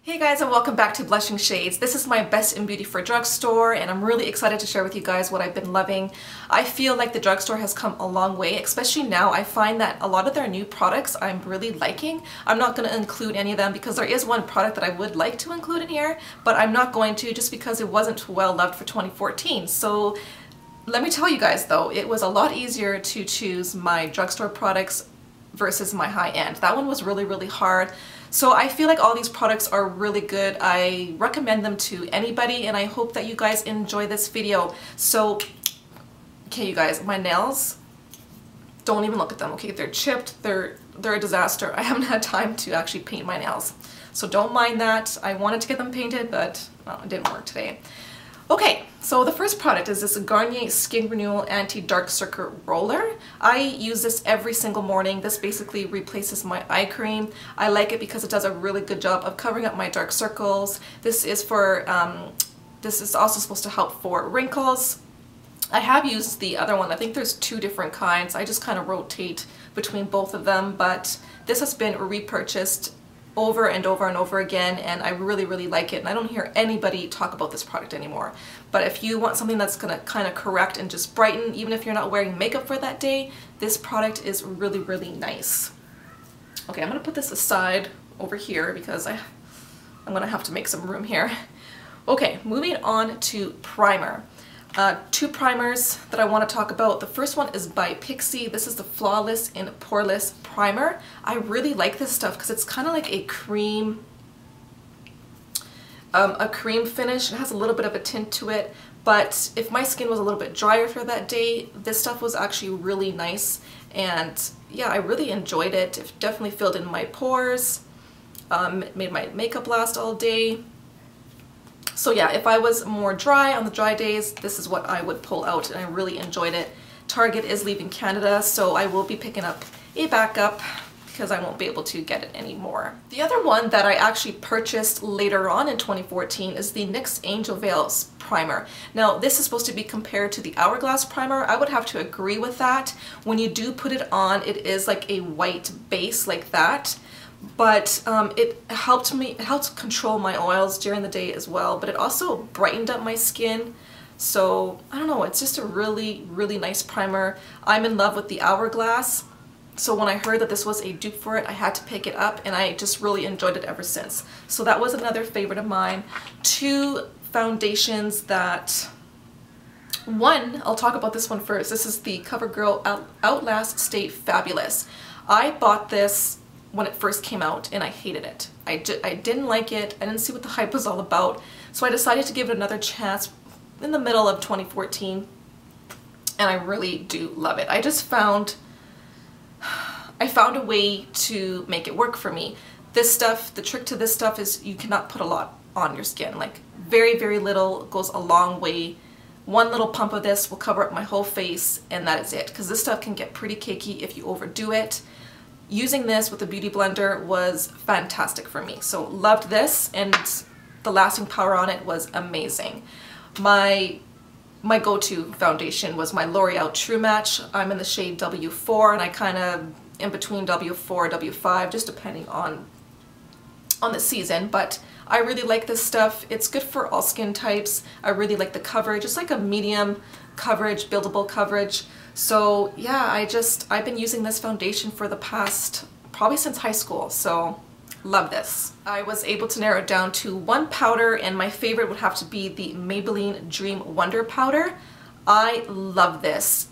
Hey guys, and welcome back to Blushing Shades. This is my best in beauty for Drugstore, and I'm really excited to share with you guys what I've been loving. I feel like the Drugstore has come a long way, especially now. I find that a lot of their new products I'm really liking. I'm not going to include any of them because there is one product that I would like to include in here, but I'm not going to just because it wasn't well loved for 2014. So let me tell you guys though, it was a lot easier to choose my Drugstore products versus my high-end. That one was really hard. So I feel like all these products are really good. I recommend them to anybody, and I hope that you guys enjoy this video. So, okay you guys, my nails, don't even look at them, okay? They're chipped, they're a disaster. I haven't had time to actually paint my nails. So don't mind that. I wanted to get them painted, but well, it didn't work today. Okay, so the first product is this Garnier Skin Renewal Anti-Dark Circle Roller. I use this every single morning. This basically replaces my eye cream. I like it because it does a really good job of covering up my dark circles. This is for, this is also supposed to help for wrinkles. I have used the other one. I think there's two different kinds. I just kind of rotate between both of them, but this has been repurchased over and over and over again, and I really like it, and I don't hear anybody talk about this product anymore. But if you want something that's gonna kind of correct and just brighten, even if you're not wearing makeup for that day, this product is really nice. Okay, I'm gonna put this aside over here because I'm gonna have to make some room here. Okay, moving on to primer. Two primers that I want to talk about. The first one is by Pixi. This is the Flawless in Poreless Primer. I really like this stuff because it's kind of like a cream finish. It has a little bit of a tint to it, but if my skin was a little bit drier for that day, this stuff was actually really nice, and yeah, I really enjoyed it. It definitely filled in my pores, made my makeup last all day. So yeah, if I was more dry on the dry days, this is what I would pull out, and I really enjoyed it. Target is leaving Canada, so I will be picking up a backup because I won't be able to get it anymore. The other one that I actually purchased later on in 2014 is the NYX Angel Veils Primer. Now this is supposed to be compared to the Hourglass Primer. I would have to agree with that. When you do put it on, it is like a white base like that. But it helped control my oils during the day as well, but it also brightened up my skin. So I don't know, it's just a really nice primer. I'm in love with the Hourglass, so when I heard that this was a dupe for it, I had to pick it up, and I just really enjoyed it ever since. So that was another favorite of mine. Two foundations that, one, I'll talk about this one first. This is the Covergirl Outlast Stay Fabulous. I bought this when it first came out, and I hated it. I didn't like it. I didn't see what the hype was all about, so I decided to give it another chance in the middle of 2014, and I really do love it. I found a way to make it work for me. This stuff, the trick to this stuff is you cannot put a lot on your skin. Like very little goes a long way. One little pump of this will cover up my whole face, and that is it, because this stuff can get pretty cakey if you overdo it. Using this with a beauty blender was fantastic for me. So loved this, and the lasting power on it was amazing. My go-to foundation was my Loreal True Match. I'm in the shade W4, and I kind of in between W4, W5, just depending on the season, but I really like this stuff. It's good for all skin types. I really like the coverage. It's like a medium coverage, buildable coverage. So yeah, I've been using this foundation for the past, probably since high school, so love this. I was able to narrow it down to one powder, and my favorite would have to be the Maybelline Dream Wonder Powder. I love this.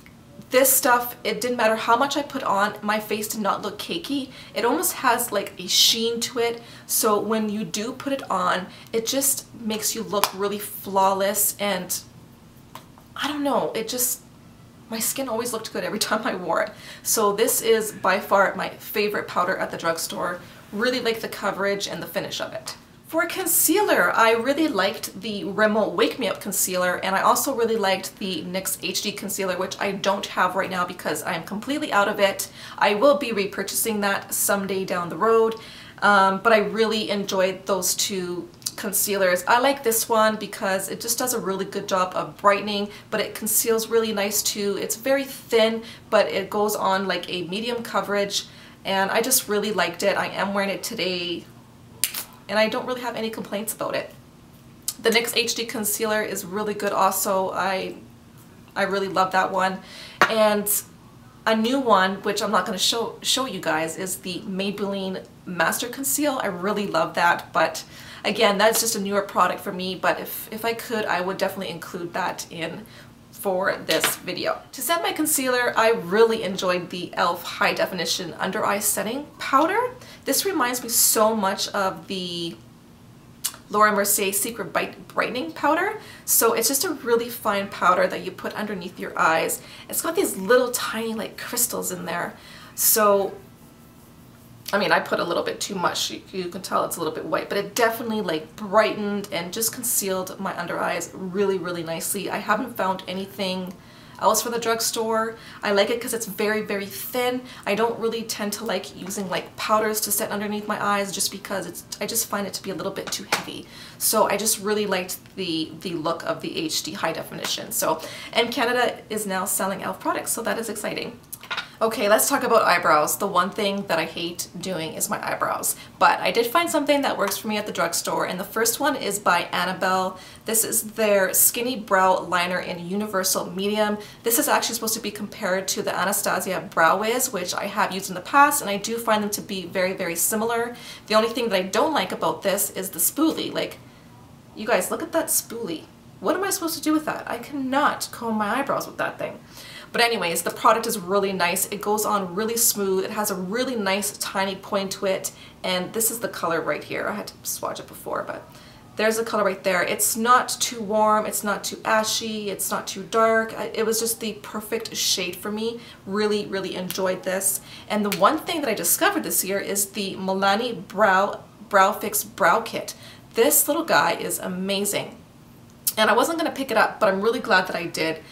This stuff, it didn't matter how much I put on, my face did not look cakey. It almost has like a sheen to it, so when you do put it on, it just makes you look really flawless, and I don't know, my skin always looked good every time I wore it. So this is by far my favorite powder at the drugstore. Really like the coverage and the finish of it. For concealer, I really liked the Rimmel Wake Me Up Concealer, and I also really liked the NYX HD Concealer, which I don't have right now because I am completely out of it. I will be repurchasing that someday down the road, but I really enjoyed those two concealers. I like this one because it just does a really good job of brightening, but it conceals really nice too. It's very thin, but it goes on like a medium coverage, and I just really liked it. I am wearing it today and I don't really have any complaints about it. The NYX HD Concealer is really good also. I really love that one. And a new one, which I'm not going to show you guys, is the Maybelline Master Conceal. I really love that, but again, that's just a newer product for me, but if I could, I would definitely include that in for this video. To set my concealer, I really enjoyed the e.l.f. High Definition Under Eye Setting Powder. This reminds me so much of the Laura Mercier Secret Brightening Powder. So it's just a really fine powder that you put underneath your eyes. It's got these little tiny like crystals in there. So, I mean, I put a little bit too much. You can tell it's a little bit white, but it definitely like brightened and just concealed my under eyes really, really nicely. I haven't found anything else for the drugstore. I like it because it's very, very thin. I don't really tend to like using like powders to set underneath my eyes just because I just find it to be a little bit too heavy. So I just really liked the look of the HD High Definition. So, and Canada is now selling e.l.f. products, so that is exciting. Okay, let's talk about eyebrows. The one thing that I hate doing is my eyebrows, but I did find something that works for me at the drugstore, and the first one is by Annabelle. This is their Skinny Brow Liner in Universal Medium. This is actually supposed to be compared to the Anastasia Brow Wiz, which I have used in the past, and I do find them to be very, very similar. The only thing that I don't like about this is the spoolie. Like, you guys, look at that spoolie. What am I supposed to do with that? I cannot comb my eyebrows with that thing. But anyways, the product is really nice. It goes on really smooth. It has a really nice tiny point to it. And this is the color right here. I had to swatch it before, but there's the color right there. It's not too warm. It's not too ashy. It's not too dark. It was just the perfect shade for me. Really, really enjoyed this. And the one thing that I discovered this year is the Milani Brow Fix Brow Kit. This little guy is amazing. And I wasn't going to pick it up, but I'm really glad that I did.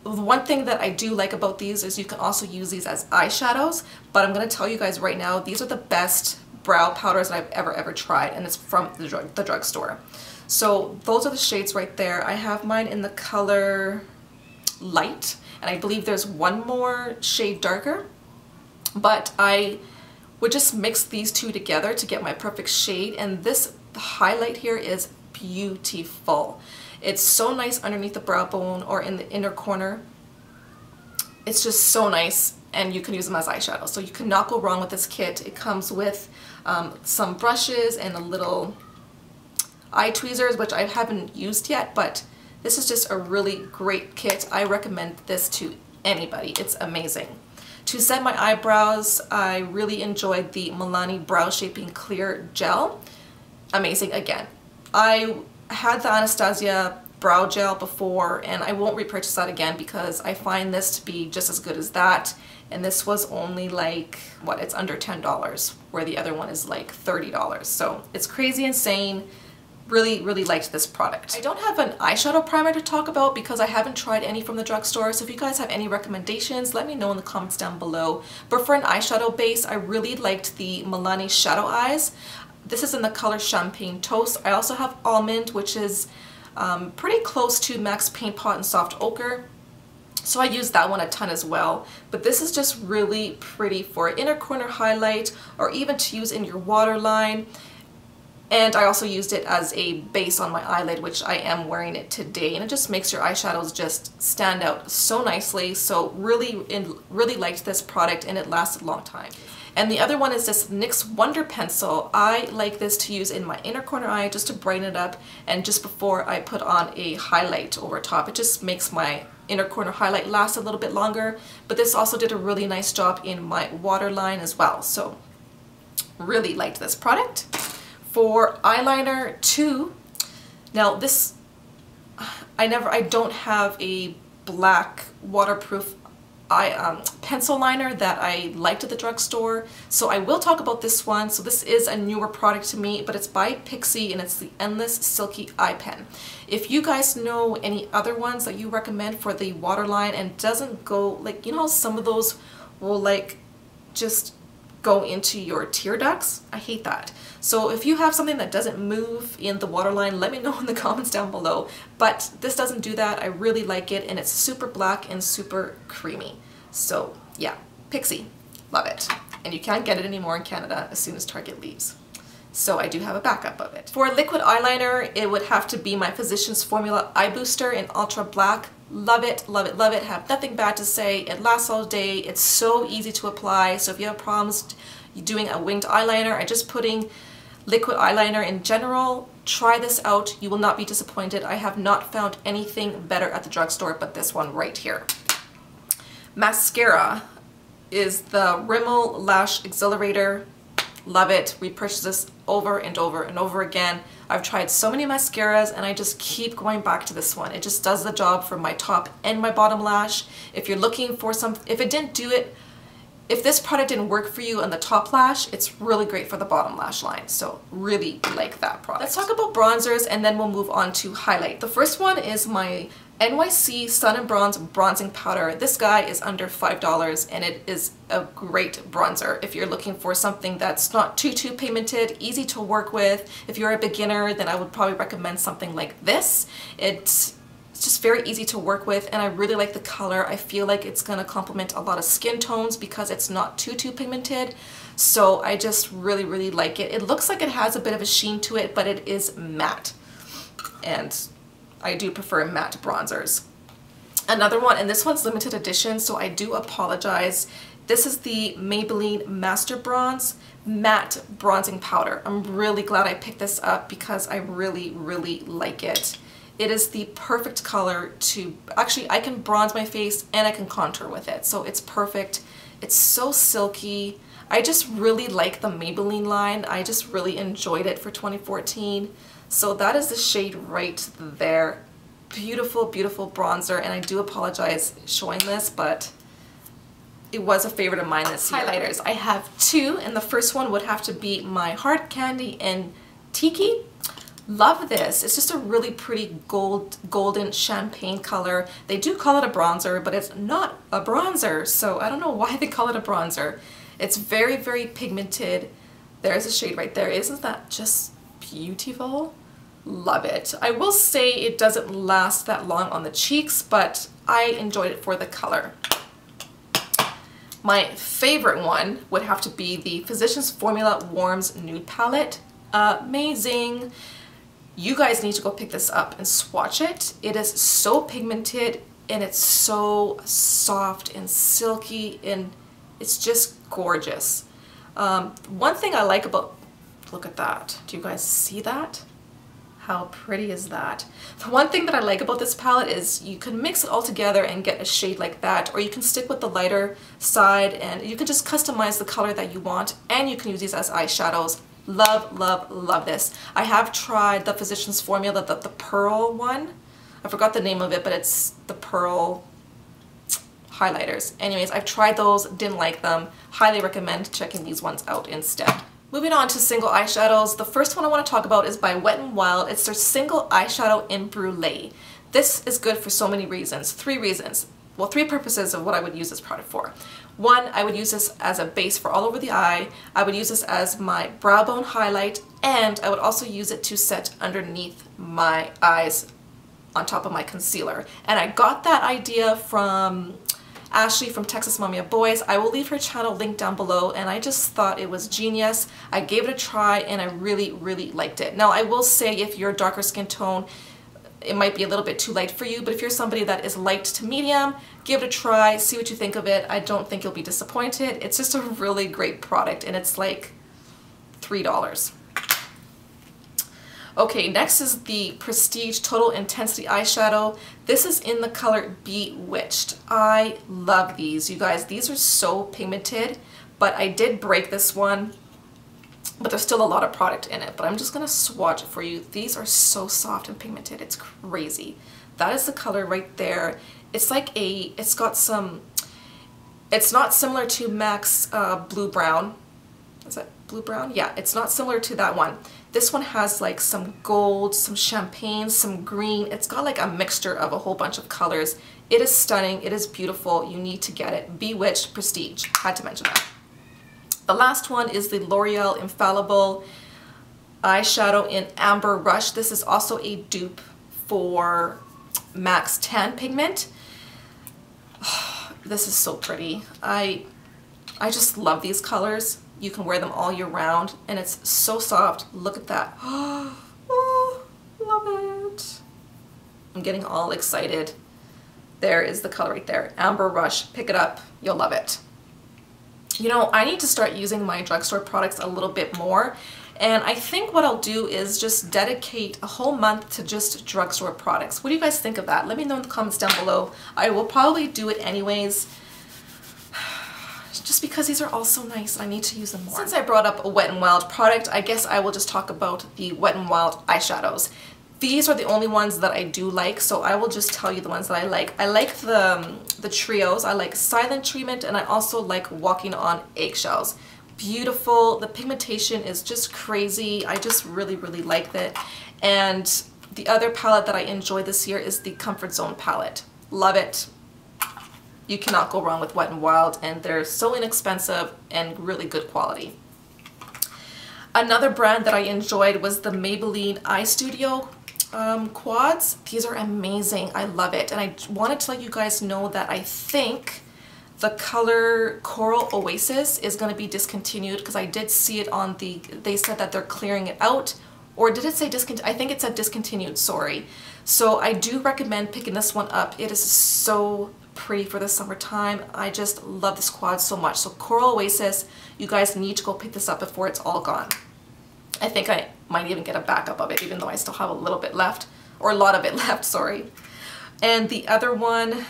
The one thing that I do like about these is you can also use these as eyeshadows, but I'm going to tell you guys right now, these are the best brow powders that I've ever tried, and it's from the drugstore. So those are the shades right there. I have mine in the color Light, and I believe there's one more shade darker, but I would just mix these two together to get my perfect shade, and this highlight here is beautiful. It's so nice underneath the brow bone or in the inner corner. It's just so nice, and you can use them as eyeshadow. So you cannot go wrong with this kit. It comes with some brushes and a little eye tweezers, which I haven't used yet, but this is just a really great kit. I recommend this to anybody. It's amazing. To set my eyebrows, I really enjoyed the Milani Brow Shaping Clear Gel. Amazing again. I had the Anastasia brow gel before, and I won't repurchase that again because I find this to be just as good as that, and this was only like, what, it's under $10, where the other one is like $30. So it's crazy insane. Really, really liked this product. I don't have an eyeshadow primer to talk about because I haven't tried any from the drugstore, so if you guys have any recommendations, let me know in the comments down below. But for an eyeshadow base, I really liked the Milani Shadow Eyes. This is in the color Champagne Toast. I also have Almond, which is pretty close to Max Paint Pot and Soft Ochre. So I use that one a ton as well. But this is just really pretty for an inner corner highlight or even to use in your waterline. And I also used it as a base on my eyelid, which I am wearing it today. And it just makes your eyeshadows just stand out so nicely. So really liked this product, and it lasted a long time. And the other one is this NYX Wonder Pencil. I like this to use in my inner corner eye just to brighten it up, and just before I put on a highlight over top. It just makes my inner corner highlight last a little bit longer, but this also did a really nice job in my waterline as well. So really liked this product. For eyeliner too, now this, I don't have a black waterproof pencil liner that I liked at the drugstore, so I will talk about this one. So this is a newer product to me, but it's by Pixi, and it's the Endless Silky Eye Pen. If you guys know any other ones that you recommend for the waterline and doesn't go, like, you know, some of those will like just go into your tear ducts. I hate that. So if you have something that doesn't move in the waterline, let me know in the comments down below. But this doesn't do that. I really like it, and it's super black and super creamy. So yeah, Pixi, love it. And you can't get it anymore in Canada as soon as Target leaves. So I do have a backup of it. For liquid eyeliner, it would have to be my Physicians Formula Eye Booster in Ultra Black. Love it, love it, love it. Have nothing bad to say. It lasts all day. It's so easy to apply. So if you have problems doing a winged eyeliner or just putting liquid eyeliner in general, try this out. You will not be disappointed. I have not found anything better at the drugstore but this one right here. Mascara is the Rimmel Lash Exhilarator. Love it. We purchased this over and over and over again. I've tried so many mascaras and I just keep going back to this one. It just does the job for my top and my bottom lash. If you're looking for some, if this product didn't work for you on the top lash, it's really great for the bottom lash line. So really like that product. Let's talk about bronzers and then we'll move on to highlight. The first one is my NYC Sun and Bronze Bronzing Powder. This guy is under $5 and it is a great bronzer if you're looking for something that's not too pigmented, easy to work with. If you're a beginner, then I would probably recommend something like this. It's just very easy to work with and I really like the color. I feel like it's going to complement a lot of skin tones because it's not too pigmented. So I just really like it. It looks like it has a bit of a sheen to it, but it is matte. And I do prefer matte bronzers. Another one, and this one's limited edition, so I do apologize. This is the Maybelline Master Bronze Matte Bronzing Powder. I'm really glad I picked this up because I really like it. It is the perfect color to, actually I can bronze my face and I can contour with it, so it's perfect. It's so silky. I just really like the Maybelline line. I just really enjoyed it for 2014. So that is the shade right there. Beautiful, beautiful bronzer, and I do apologize showing this, but it was a favorite of mine this year. Highlighters, I have two, and the first one would have to be my Hard Candy in Tiki. Love this. It's just a really pretty golden champagne color. They do call it a bronzer, but it's not a bronzer, so I don't know why they call it a bronzer. It's very pigmented. There's a shade right there. Isn't that just beautiful? Love it. I will say it doesn't last that long on the cheeks, but I enjoyed it for the color. My favorite one would have to be the Physicians Formula Warms Nude Palette. Amazing. You guys need to go pick this up and swatch it. It is so pigmented and it's so soft and silky and it's just gorgeous. One thing I like about, look at that. Do you guys see that? How pretty is that? The one thing that I like about this palette is you can mix it all together and get a shade like that, or you can stick with the lighter side and you can just customize the color that you want, and you can use these as eyeshadows. Love this. I have tried the Physicians Formula, the pearl one. I forgot the name of it, but it's the pearl highlighters. Anyways, I've tried those, didn't like them. Highly recommend checking these ones out instead. Moving on to single eyeshadows, the first one I want to talk about is by Wet n Wild. It's their single eyeshadow in Brulee. This is good for so many reasons. Three reasons. Well, three purposes of what I would use this product for. One, I would use this as a base for all over the eye. I would use this as my brow bone highlight, and I would also use it to set underneath my eyes on top of my concealer. And I got that idea from Ashley from Texas Mommy of Boys. I will leave her channel linked down below, and I just thought it was genius. I gave it a try and I really liked it. Now I will say, if you're a darker skin tone, it might be a little bit too light for you, but if you're somebody that is light to medium, give it a try, see what you think of it. I don't think you'll be disappointed. It's just a really great product and it's like $3. Okay, next is the Prestige Total Intensity Eyeshadow. This is in the color Bewitched. I love these, you guys. These are so pigmented, but I did break this one, but there's still a lot of product in it. But I'm just gonna swatch it for you. These are so soft and pigmented, it's crazy. That is the color right there. It's like it's got some, it's not similar to MAC's Blue Brown. Is that Blue Brown? Yeah, it's not similar to that one. This one has like some gold, some champagne, some green. It's got like a mixture of a whole bunch of colors. It is stunning. It is beautiful. You need to get it. Bewitched Prestige. Had to mention that. The last one is the L'Oreal Infallible eyeshadow in Amber Rush. This is also a dupe for MAC's Tan Pigment. This is so pretty. I just love these colors. You can wear them all year round and it's so soft. Look at that. Oh, love it. I'm getting all excited. There is the color right there. Amber Rush. Pick it up. You'll love it. You know, I need to start using my drugstore products a little bit more. And I think what I'll do is just dedicate a whole month to just drugstore products. What do you guys think of that? Let me know in the comments down below. I will probably do it anyways, just because these are all so nice and I need to use them more. Since I brought up a Wet n Wild product, I guess I will just talk about the Wet n Wild eyeshadows. These are the only ones that I do like, so I will just tell you the ones that I like. I like the trios. I like Silent Treatment, and I also like Walking on Eggshells. Beautiful. The pigmentation is just crazy. I just really, really like it. And the other palette that I enjoy this year is the Comfort Zone palette. Love it. You cannot go wrong with Wet n Wild, and they're so inexpensive and really good quality. Another brand that I enjoyed was the Maybelline Eye Studio quads. These are amazing. I love it. And I wanted to let you guys know that I think the color Coral Oasis is going to be discontinued, because I did see it on they said that they're clearing it out, or did it say discontinued? I think it said discontinued, sorry. So I do recommend picking this one up. It is so pretty for the summertime. I just love this quad so much. So Coral Oasis, you guys need to go pick this up before it's all gone. I think I might even get a backup of it, even though I still have a little bit left, or a lot of it left, sorry. And the other one,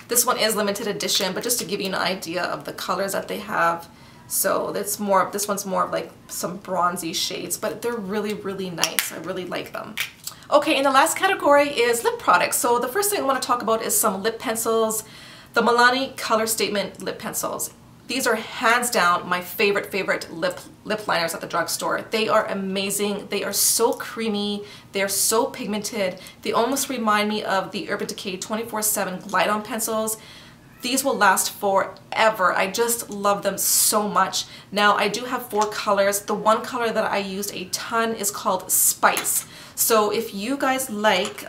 this one is limited edition, but just to give you an idea of the colors that they have. So it's more, this one's more of like some bronzy shades, but they're really, really nice. I really like them. Okay, and the last category is lip products. So the first thing I want to talk about is some lip pencils. The Milani Color Statement lip pencils. These are hands down my favorite lip liners at the drugstore. They are amazing. They are so creamy. They are so pigmented. They almost remind me of the Urban Decay 24/7 Glide On pencils. These will last forever. I just love them so much. Now, I do have 4 colors. The one color that I used a ton is called Spice. So if you guys like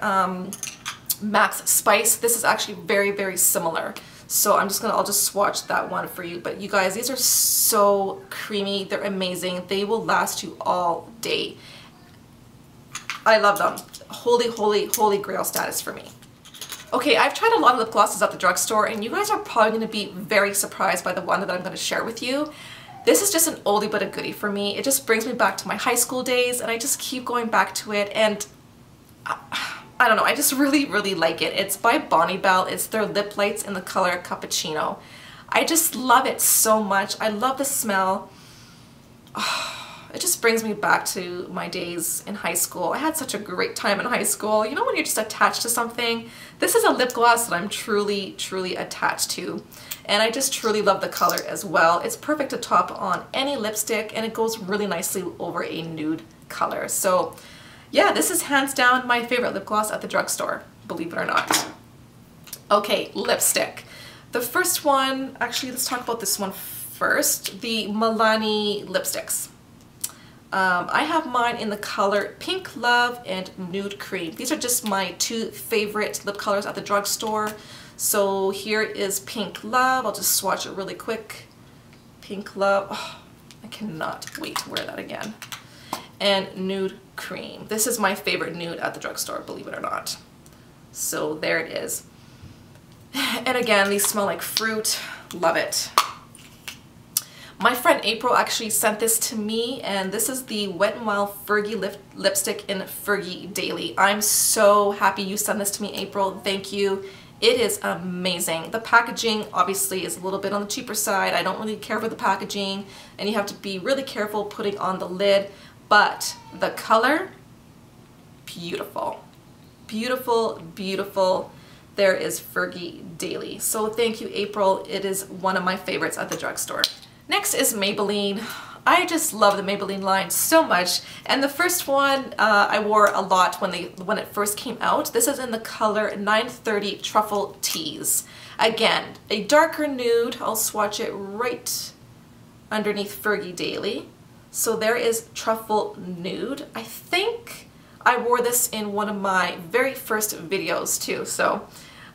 Max Spice, this is actually very, very similar. So I'll just swatch that one for you. But you guys, these are so creamy. They're amazing. They will last you all day. I love them. Holy, holy, holy grail status for me. Okay, I've tried a lot of lip glosses at the drugstore, and you guys are probably going to be very surprised by the one that I'm going to share with you. This is just an oldie but a goodie for me. It just brings me back to my high school days, and I just keep going back to it, and I don't know, I just really, really like it. It's by Bonnie Bell. It's their lip lights in the color Cappuccino. I just love it so much. I love the smell. Oh, it just brings me back to my days in high school. I had such a great time in high school. You know when you're just attached to something? This is a lip gloss that I'm truly, truly attached to. And I just truly love the color as well. It's perfect to top on any lipstick, and it goes really nicely over a nude color. So yeah, this is hands down my favorite lip gloss at the drugstore, believe it or not. Okay, lipstick. The first one, actually let's talk about this one first, the Milani lipsticks. I have mine in the color Pink Love and Nude Cream. These are just my 2 favorite lip colors at the drugstore. So here is Pink Love. I'll just swatch it really quick. Pink Love. Oh, I cannot wait to wear that again. And Nude Cream. This is my favorite nude at the drugstore, believe it or not. So there it is. And again, these smell like fruit. Love it. My friend April actually sent this to me, and this is the Wet n Wild Fergie lipstick in Fergie Daily. I'm so happy you sent this to me, April. Thank you. It is amazing. The packaging obviously is a little bit on the cheaper side. I don't really care for the packaging, and you have to be really careful putting on the lid, but the color, beautiful. Beautiful, beautiful. There is Fergie Daily. So thank you, April. It is one of my favorites at the drugstore. Next is Maybelline. I just love the Maybelline line so much, and the first one I wore a lot when it first came out. This is in the color 930 Truffle Tease. Again, a darker nude. I'll swatch it right underneath Fergie Daily. So there is Truffle Nude. I think I wore this in one of my very first videos too, so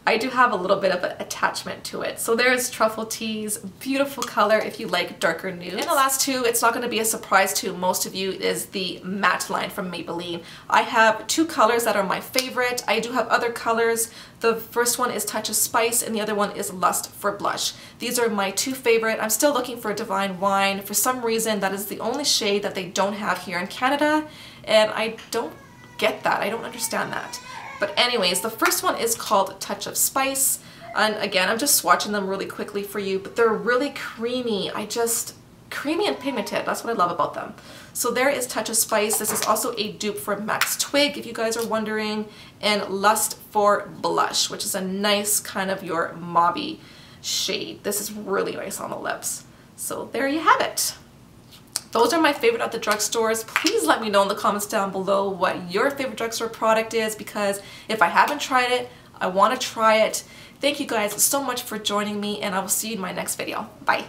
I do have a little bit of an attachment to it. So there's Truffle Teas, beautiful color if you like darker nudes. And the last two, it's not going to be a surprise to most of you, is the matte line from Maybelline. I have two colors that are my favorite. I do have other colors. The first one is Touch of Spice and the other one is Lust for Blush. These are my two favorite. I'm still looking for Divine Wine. For some reason, that is the only shade that they don't have here in Canada, and I don't get that. I don't understand that. But anyways, the first one is called Touch of Spice, and again, I'm just swatching them really quickly for you, but they're really creamy. Creamy and pigmented, that's what I love about them. So there is Touch of Spice. This is also a dupe for Max Twig, if you guys are wondering, and Lust for Blush, which is a nice kind of your mauvey shade. This is really nice on the lips. So there you have it. Those are my favorite at the drugstores. Please let me know in the comments down below what your favorite drugstore product is, because if I haven't tried it, I want to try it. Thank you guys so much for joining me, and I will see you in my next video. Bye.